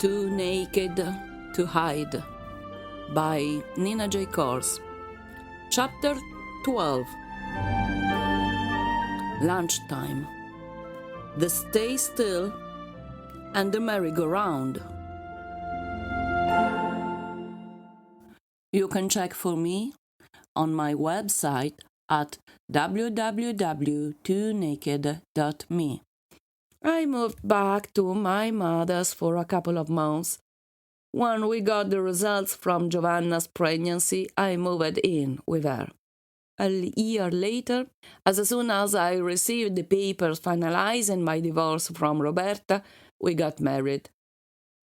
Too Naked to Hide by Nina J. Course. Chapter 12. Lunchtime. The Stay Still and the Merry-Go-Round. You can check for me on my website at www.toonaked.me. I moved back to my mother's for a couple of months. When we got the results from Giovanna's pregnancy, I moved in with her. A year later, as soon as I received the papers finalizing my divorce from Roberta, we got married.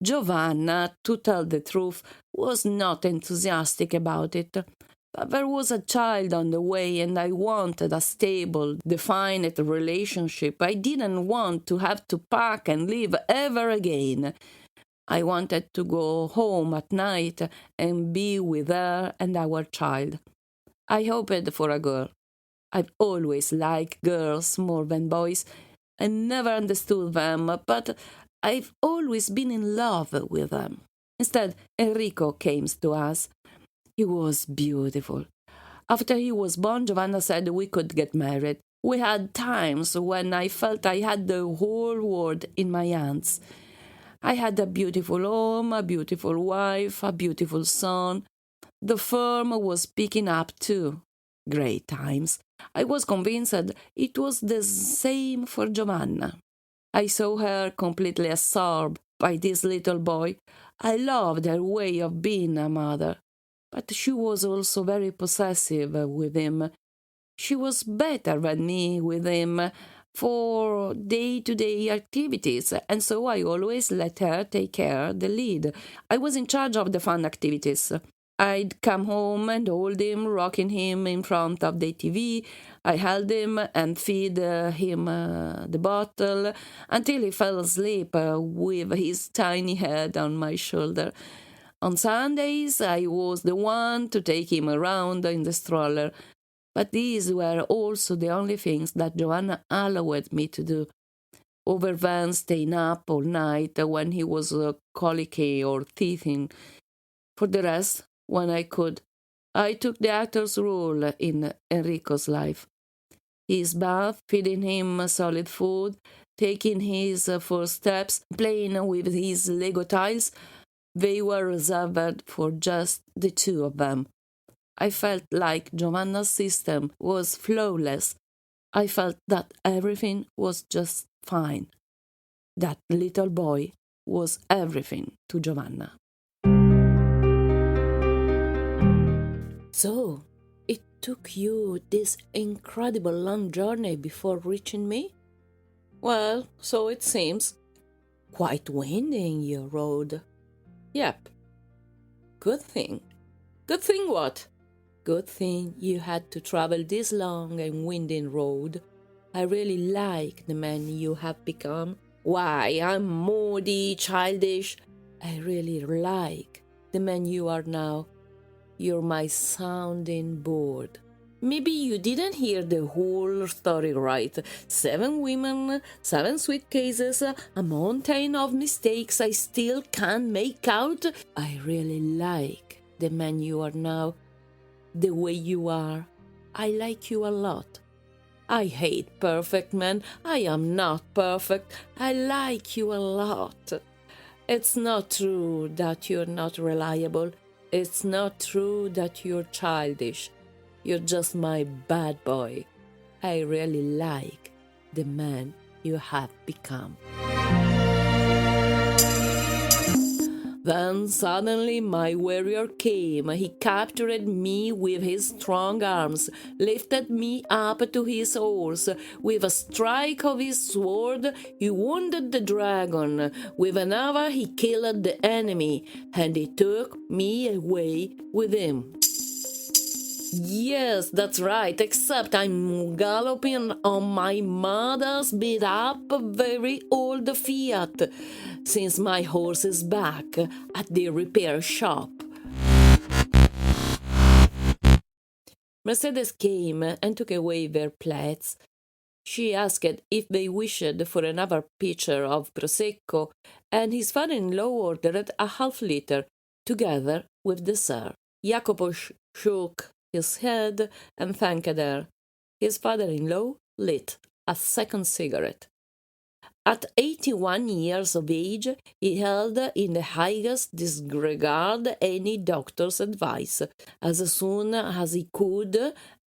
Giovanna, to tell the truth, was not enthusiastic about it. But there was a child on the way, and I wanted a stable, definite relationship. I didn't want to have to pack and leave ever again. I wanted to go home at night and be with her and our child. I hoped for a girl. I've always liked girls more than boys. I never understood them, but I've always been in love with them. Instead, Enrico came to us. He was beautiful. After he was born, Giovanna said we could get married. We had times when I felt I had the whole world in my hands. I had a beautiful home, a beautiful wife, a beautiful son. The firm was picking up too. Great times. I was convinced it was the same for Giovanna. I saw her completely absorbed by this little boy. I loved her way of being a mother. But she was also very possessive with him. She was better than me with him for day-to-day activities, and so I always let her take the lead. I was in charge of the fun activities. I'd come home and hold him, rocking him in front of the TV. I held him and feed him the bottle until he fell asleep with his tiny head on my shoulder. On Sundays, I was the one to take him around in the stroller. But these were also the only things that Giovanna allowed me to do, other than staying up all night when he was colicky or teething. For the rest, when I could, I took the actor's role in Enrico's life. His bath, feeding him solid food, taking his first steps, playing with his Lego tiles, they were reserved for just the two of them. I felt like Giovanna's system was flawless. I felt that everything was just fine. That little boy was everything to Giovanna. So, it took you this incredible long journey before reaching me? Well, so it seems. Quite winding your road. Yep. Good thing. Good thing what? Good thing you had to travel this long and winding road. I really like the man you have become. Why, I'm moody, childish. I really like the man you are now. You're my sounding board. Maybe you didn't hear the whole story right. 7 women, 7 suitcases, a mountain of mistakes I still can't make out. I really like the man you are now, the way you are. I like you a lot. I hate perfect men. I am not perfect. I like you a lot. It's not true that you're not reliable. It's not true that you're childish. You're just my bad boy. I really like the man you have become. Then suddenly my warrior came. He captured me with his strong arms, lifted me up to his horse. With a strike of his sword, he wounded the dragon. With another, he killed the enemy, and he took me away with him. Yes, that's right, except I'm galloping on my mother's beat-up, very old Fiat, since my horse is back at the repair shop. Mercedes came and took away their plates. She asked if they wished for another pitcher of Prosecco, and his father-in-law ordered a half-liter, together with dessert. Jacopo shook his head and thanked her. His father-in-law lit a second cigarette. At 81 years of age, he held in the highest disregard any doctor's advice. As soon as he could,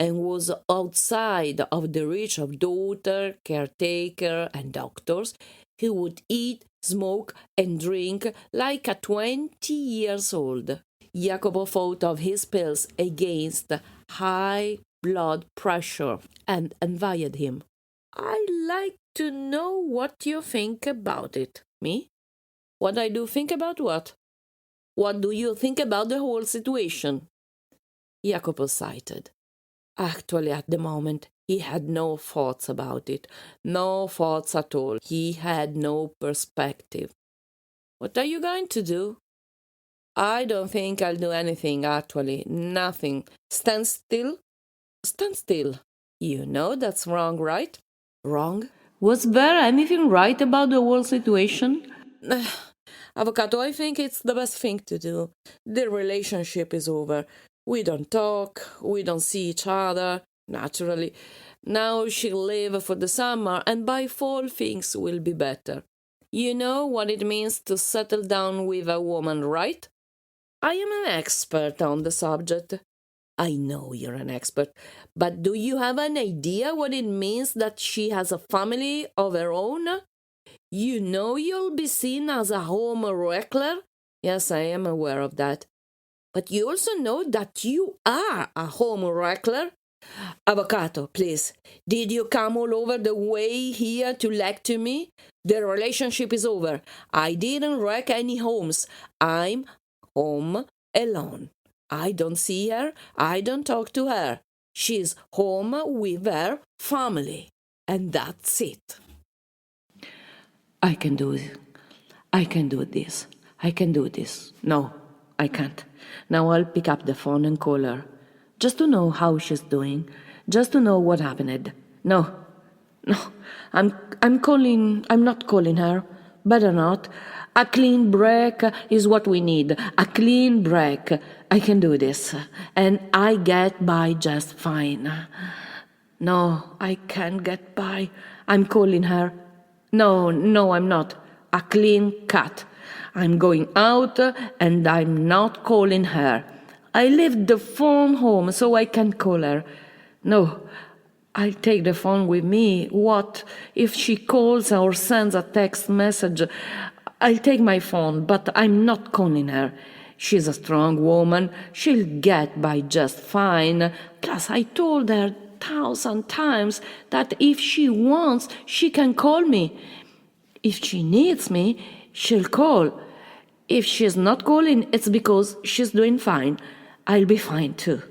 and was outside of the reach of daughter, caretaker, and doctors, he would eat, smoke, and drink like a 20 years old. Jacopo thought of his pills against high blood pressure and envied him. I like to know what you think about it. Me? What I do think about what? What do you think about the whole situation? Jacopo sighed. Actually, at the moment, he had no thoughts about it. No thoughts at all. He had no perspective. What are you going to do? I don't think I'll do anything, actually. Nothing. Stand still? Stand still. You know that's wrong, right? Wrong? Was there anything right about the whole situation? Avocado, I think it's the best thing to do. The relationship is over. We don't talk, we don't see each other, naturally. Now she'll leave for the summer, and by fall things will be better. You know what it means to settle down with a woman, right? I am an expert on the subject. I know you're an expert, but do you have an idea what it means that she has a family of her own? You know you'll be seen as a home wrecker? Yes, I am aware of that. But you also know that you are a home wrecker? Avocado, please, did you come all over the way here to lecture me? The relationship is over. I didn't wreck any homes. I'm home alone. I don't see her. I don't talk to her. She's home with her family. And that's it. I can do it. I can do this. I can do this. No, I can't. Now I'll pick up the phone and call her. Just to know how she's doing. Just to know what happened. No. I'm not calling her. Better not. A clean break is what we need. A clean break. I can do this. And I get by just fine. No, I can't get by. I'm calling her. No, I'm not. A clean cut. I'm going out and I'm not calling her. I left the phone home so I can call her. No, I'll take the phone with me. What if she calls or sends a text message? I'll take my phone, but I'm not calling her. She's a strong woman. She'll get by just fine. Plus, I told her 1,000 times that if she wants, she can call me. If she needs me, she'll call. If she's not calling, it's because she's doing fine. I'll be fine too.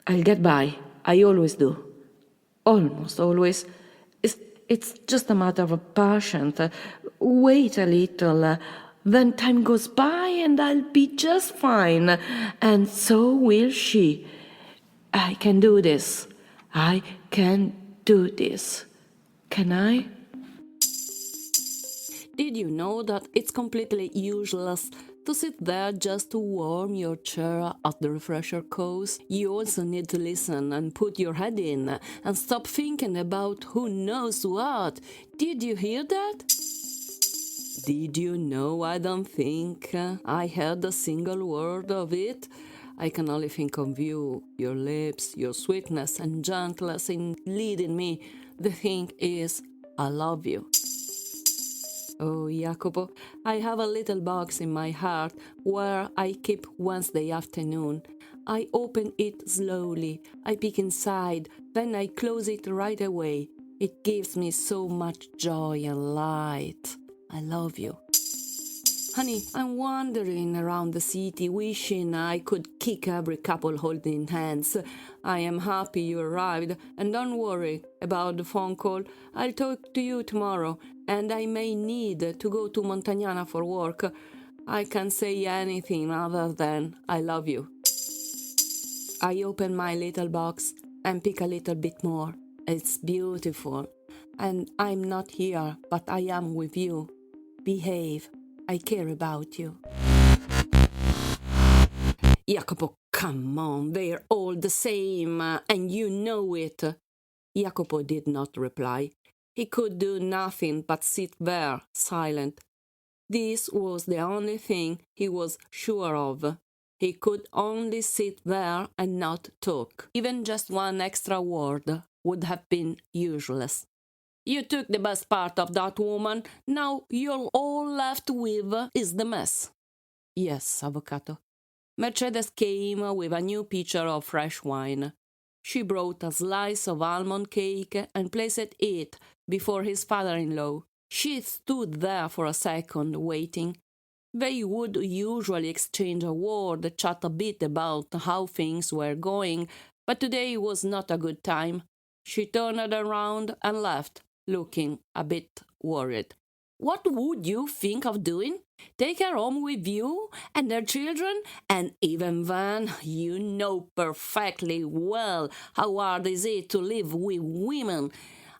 I'll get by. I always do. Almost always. It's just a matter of patience. Wait a little. Then time goes by and I'll be just fine. And so will she. I can do this. I can do this. Can I? Did you know that it's completely useless to sit there just to warm your chair at the refresher course? You also need to listen and put your head in and stop thinking about who knows what. Did you hear that? Did you know I don't think I heard a single word of it? I can only think of you, your lips, your sweetness and gentleness in leading me. The thing is, I love you. Oh, Jacopo, I have a little box in my heart where I keep Wednesday afternoon. I open it slowly, I peek inside, then I close it right away. It gives me so much joy and light. I love you. Honey, I'm wandering around the city wishing I could kick every couple holding hands. I am happy you arrived, and don't worry about the phone call. I'll talk to you tomorrow, and I may need to go to Montagnana for work. I can't say anything other than I love you. I open my little box and pick a little bit more. It's beautiful. And I'm not here, but I am with you. Behave. I care about you. Jacopo, come on, they're all the same, and you know it. Jacopo did not reply. He could do nothing but sit there, silent. This was the only thing he was sure of. He could only sit there and not talk. Even just one extra word would have been useless. You took the best part of that woman. Now you're all left with is the mess. Yes, Avvocato. Mercedes came with a new pitcher of fresh wine. She brought a slice of almond cake and placed it before his father-in-law. She stood there for a second, waiting. They would usually exchange a word, chat a bit about how things were going, but today was not a good time. She turned around and left, looking a bit worried. What would you think of doing? Take her home with you and her children? And even then, you know perfectly well how hard is it to live with women.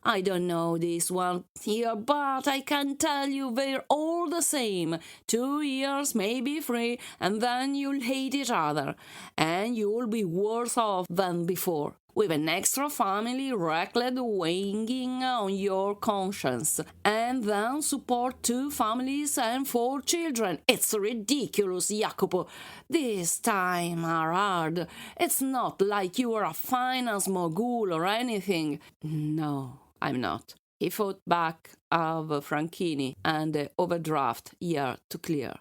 I don't know this one here, but I can tell you they're all the same. 2 years, maybe 3, and then you'll hate each other. And you'll be worse off than before, with an extra family reckless weighing on your conscience. And then support 2 families and 4 children. It's ridiculous, Jacopo. This time are hard. It's not like you are a finance mogul or anything. No. I'm not. He fought back of Franchini and the overdraft year to clear.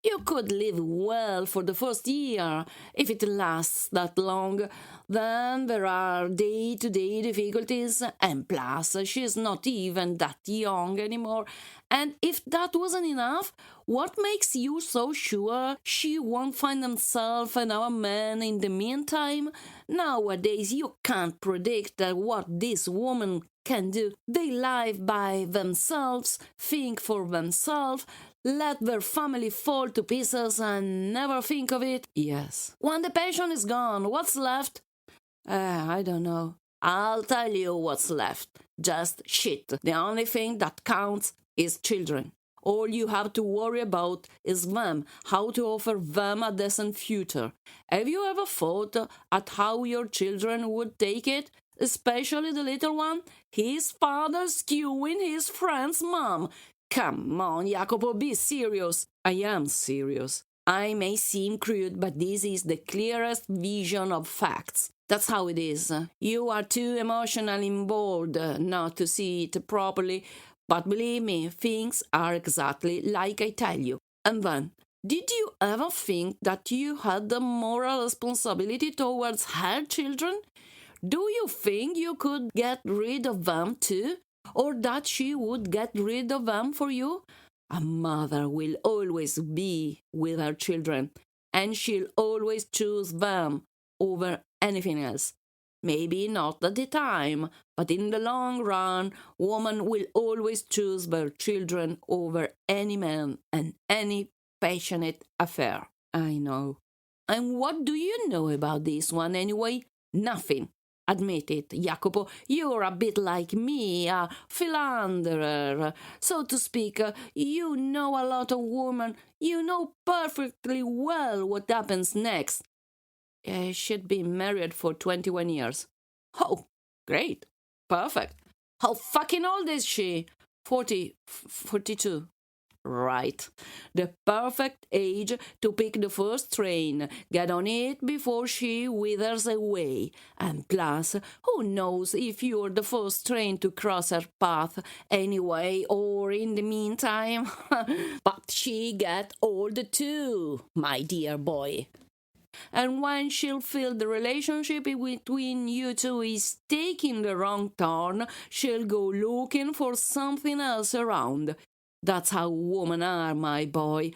You could live well for the first year, if it lasts that long. Then there are day-to-day difficulties, and plus she's not even that young anymore. And if that wasn't enough, what makes you so sure she won't find herself another man in the meantime? Nowadays you can't predict what this woman can do. They live by themselves, think for themselves, let their family fall to pieces and never think of it. Yes. When the passion is gone, what's left? I don't know. I'll tell you what's left. Just shit. The only thing that counts is children. All you have to worry about is them, how to offer them a decent future. Have you ever thought at how your children would take it? Especially the little one? His father skewing his friend's mom. Come on, Jacopo, be serious. I am serious. I may seem crude, but this is the clearest vision of facts. That's how it is. You are too emotionally involved not to see it properly, but believe me, things are exactly like I tell you. And then, did you ever think that you had the moral responsibility towards her children? Do you think you could get rid of them too? Or that she would get rid of them for you? A mother will always be with her children, and she'll always choose them over anything else. Maybe not at the time, but in the long run, women will always choose their children over any man and any passionate affair. I know. And what do you know about this one anyway? Nothing. Admit it, Jacopo, you're a bit like me, a philanderer, so to speak. You know a lot of women. You know perfectly well what happens next. She'd been married for 21 years. Oh, great. Perfect. How fucking old is she? 42. Right. The perfect age to pick the first train. Get on it before she withers away. And plus, who knows if you're the first train to cross her path anyway, or in the meantime. But she get old too, my dear boy. And when she'll feel the relationship between you two is taking the wrong turn, she'll go looking for something else around. That's how women are, my boy.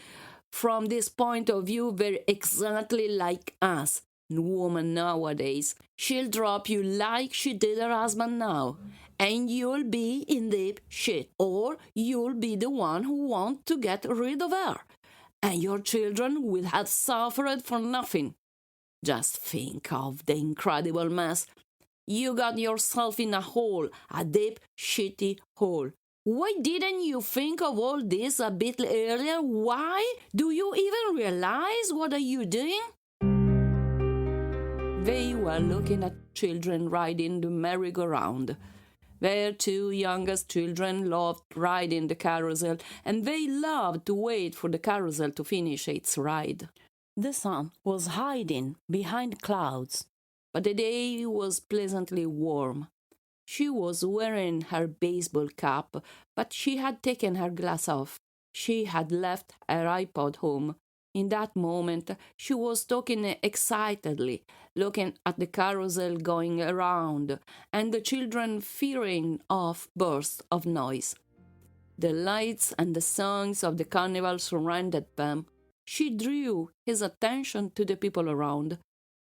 From this point of view, they're exactly like us, women nowadays. She'll drop you like she did her husband now, and you'll be in deep shit. Or you'll be the one who wants to get rid of her, and your children will have suffered for nothing. Just think of the incredible mess. You got yourself in a hole, a deep, shitty hole. Why didn't you think of all this a bit earlier? Why? Do you even realize what are you doing? They were looking at children riding the merry-go-round. Their two youngest children loved riding the carousel, and they loved to wait for the carousel to finish its ride. The sun was hiding behind clouds, but the day was pleasantly warm. She was wearing her baseball cap, but she had taken her glass off. She had left her iPod home. In that moment, she was talking excitedly, looking at the carousel going around, and the children fearing off bursts of noise. The lights and the songs of the carnival surrounded them. She drew his attention to the people around.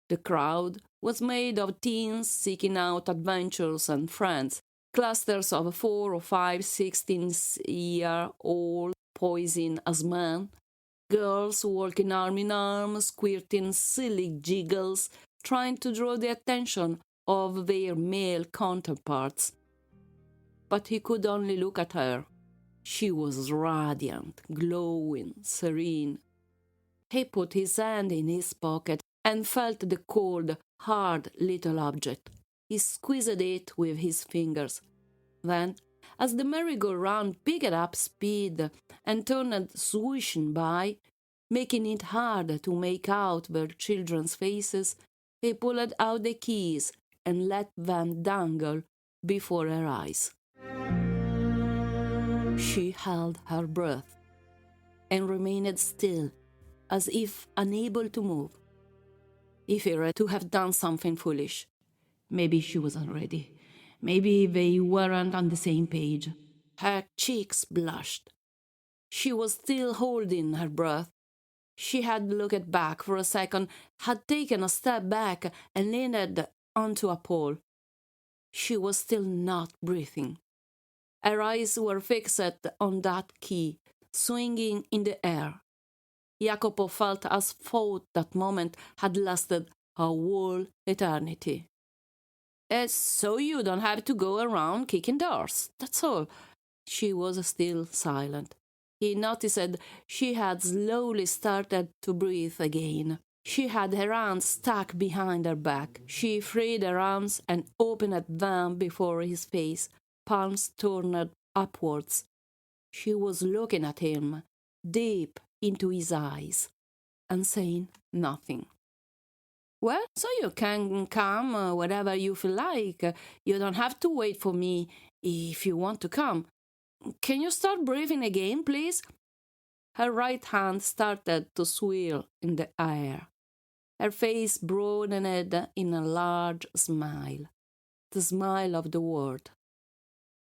The crowd was made of teens seeking out adventures and friends, clusters of 4 or 5 16-year-old posing as men, girls walking arm in arm, squirting silly jiggles, trying to draw the attention of their male counterparts. But he could only look at her. She was radiant, glowing, serene. He put his hand in his pocket and felt the cold, hard little object. He squeezed it with his fingers. Then, as the merry-go-round picked up speed and turned swooshing by, making it hard to make out their children's faces, he pulled out the keys and let them dangle before her eyes. She held her breath and remained still, as if unable to move. He feared to have done something foolish. Maybe she wasn't ready. Maybe they weren't on the same page. Her cheeks blushed. She was still holding her breath. She had looked back for a second, had taken a step back and leaned onto a pole. She was still not breathing. Her eyes were fixed on that key, swinging in the air. Jacopo felt as though that moment had lasted a whole eternity. So you don't have to go around kicking doors, that's all. She was still silent. He noticed she had slowly started to breathe again. She had her hands stuck behind her back. She freed her arms and opened them before his face, palms turned upwards. She was looking at him, deep into his eyes, and saying nothing. Well, so you can come whenever you feel like. You don't have to wait for me if you want to come. Can you start breathing again, please? Her right hand started to swirl in the air. Her face broadened in a large smile, the smile of the world.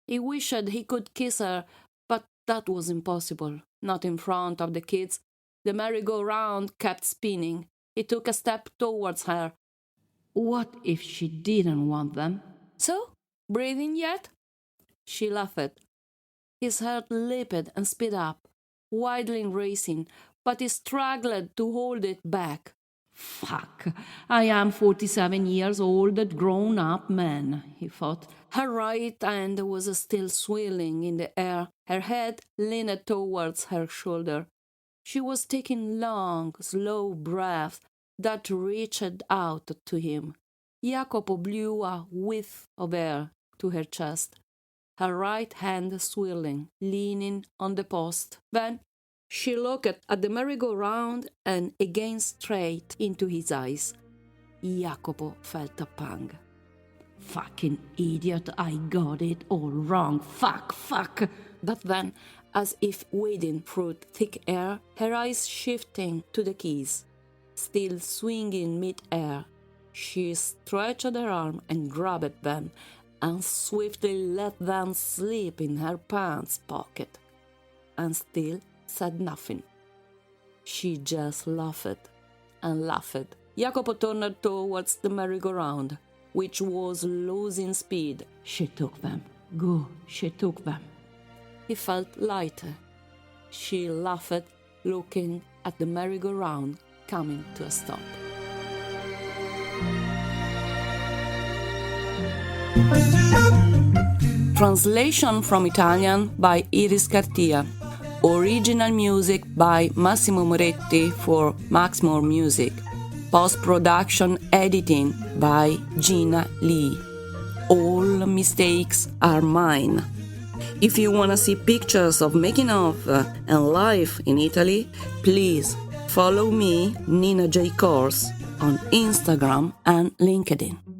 He wished he could kiss her, but that was impossible, not in front of the kids. The merry-go-round kept spinning. He took a step towards her. What if she didn't want them? So, breathing yet? She laughed. His heart leaped and sped up, wildly racing, but he struggled to hold it back. Fuck, I am 47 years old, a grown-up man, he thought. Her right hand was still swirling in the air. Her head leaned towards her shoulder. She was taking long, slow breaths that reached out to him. Jacopo blew a whiff of air to her chest, her right hand swirling, leaning on the post. Then she looked at the merry-go-round and again straight into his eyes. Jacopo felt a pang. Fucking idiot, I got it all wrong. Fuck. But then, as if wading through thick air, her eyes shifting to the keys. Still swinging mid-air, she stretched her arm and grabbed them, and swiftly let them slip in her pants pocket, and still said nothing. She just laughed and laughed. Jacopo turned towards the merry-go-round, which was losing speed. She took them. She took them. He felt lighter. She laughed, looking at the merry-go-round coming to a stop. Translation from Italian by Iris Cartia. Original music by Massimo Moretti for Maxmore Music. Post-production editing by Gina Lee. All mistakes are mine. If you want to see pictures of making of and life in Italy, please follow me, Nina J. Course, on Instagram and LinkedIn.